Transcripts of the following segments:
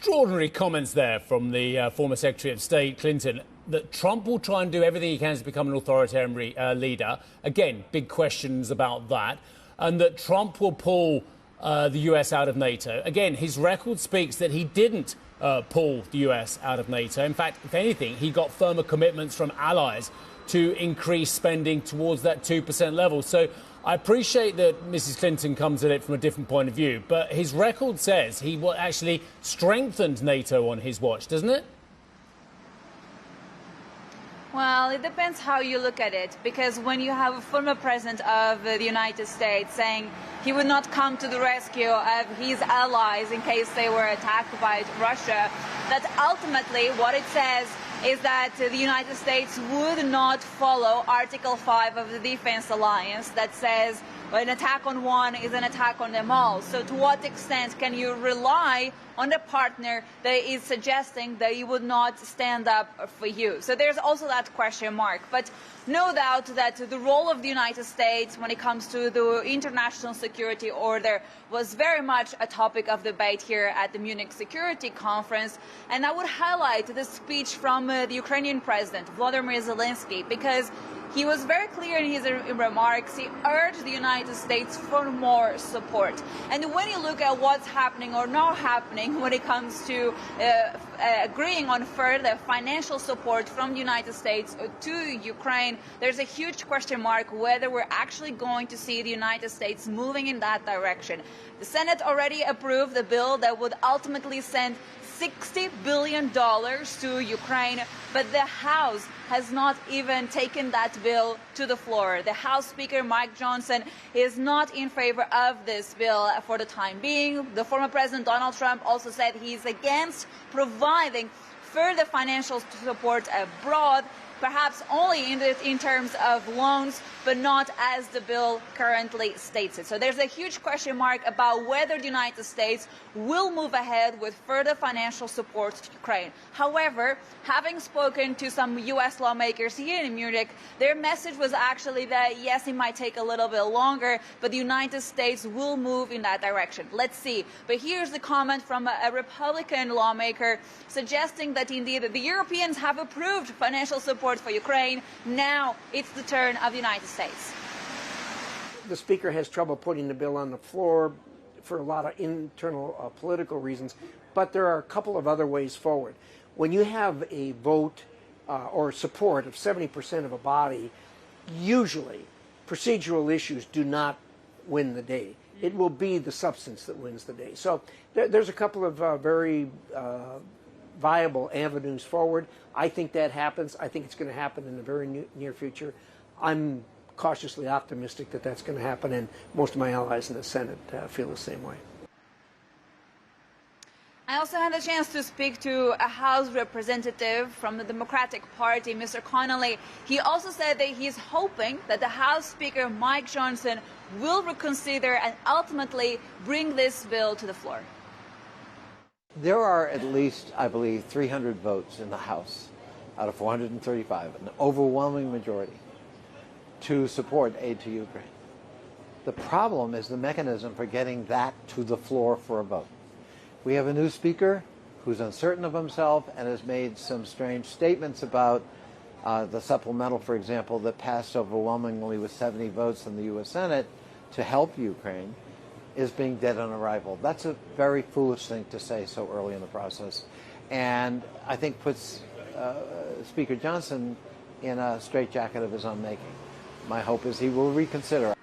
Extraordinary comments there from the former Secretary of State, Clinton, that Trump will try and do everything he can to become an authoritarian leader. Again, big questions about that. And that Trump will pull the US out of NATO. Again, his record speaks that he didn't pull the US out of NATO. In fact, if anything, he got firmer commitments from allies to increase spending towards that 2% level. So I appreciate that Mrs. Clinton comes at it from a different point of view, but his record says he actually strengthened NATO on his watch, doesn't it? Well, it depends how you look at it, because when you have a former president of the United States saying he would not come to the rescue of his allies in case they were attacked by Russia, that ultimately what it says is that the United States would not follow Article 5 of the Defense Alliance that says an attack on one is an attack on them all. So to what extent can you rely on the partner that is suggesting that he would not stand up for you? So there's also that question mark. But no doubt that the role of the United States when it comes to the international security order was very much a topic of debate here at the Munich Security Conference. And I would highlight the speech from the Ukrainian president, Volodymyr Zelenskyy, because he was very clear in his remarks. He urged the United States for more support. And when you look at what's happening or not happening when it comes to agreeing on further financial support from the United States to Ukraine, there's a huge question mark whether we're actually going to see the United States moving in that direction. The Senate already approved a bill that would ultimately send $60 billion to Ukraine, but the House has not even taken that bill to the floor. The House Speaker, Mike Johnson, is not in favor of this bill for the time being. The former President Donald Trump also said he's against providing further financial support abroad, perhaps only in terms of loans, but not as the bill currently states it. So there's a huge question mark about whether the United States will move ahead with further financial support to Ukraine. However, having spoken to some U.S. lawmakers here in Munich, their message was actually that, yes, it might take a little bit longer, but the United States will move in that direction. Let's see. But here's the comment from a Republican lawmaker suggesting that indeed the Europeans have approved financial support for Ukraine. Now it's the turn of the United States. The Speaker has trouble putting the bill on the floor for a lot of internal political reasons, but there are a couple of other ways forward. When you have a vote or support of 70% of a body, usually procedural issues do not win the day. It will be the substance that wins the day. So there's a couple of very viable avenues forward. I think that happens. I think it's going to happen in the very near future. I'm cautiously optimistic that that's going to happen, and most of my allies in the Senate feel the same way. I also had a chance to speak to a House representative from the Democratic Party, Mr. Connolly. He also said that he's hoping that the House Speaker, Mike Johnson, will reconsider and ultimately bring this bill to the floor. There are at least, I believe, 300 votes in the House out of 435, an overwhelming majority, to support aid to Ukraine. The problem is the mechanism for getting that to the floor for a vote. We have a new speaker who's uncertain of himself and has made some strange statements about the supplemental, for example, that passed overwhelmingly with 70 votes in the U.S. Senate to help Ukraine, is being dead on arrival. That's a very foolish thing to say so early in the process, and I think puts Speaker Johnson in a straitjacket of his own making. My hope is he will reconsider.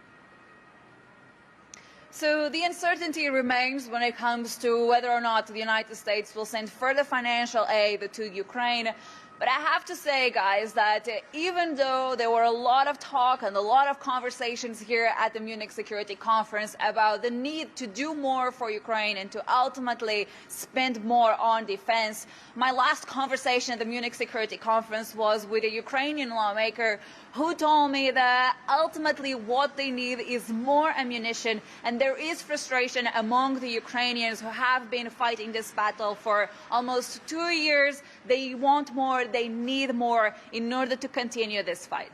So the uncertainty remains when it comes to whether or not the United States will send further financial aid to Ukraine. But I have to say, guys, that even though there were a lot of talk and a lot of conversations here at the Munich Security Conference about the need to do more for Ukraine and to ultimately spend more on defense, my last conversation at the Munich Security Conference was with a Ukrainian lawmaker who told me that ultimately what they need is more ammunition, and there is frustration among the Ukrainians who have been fighting this battle for almost 2 years. They want more, they need more in order to continue this fight.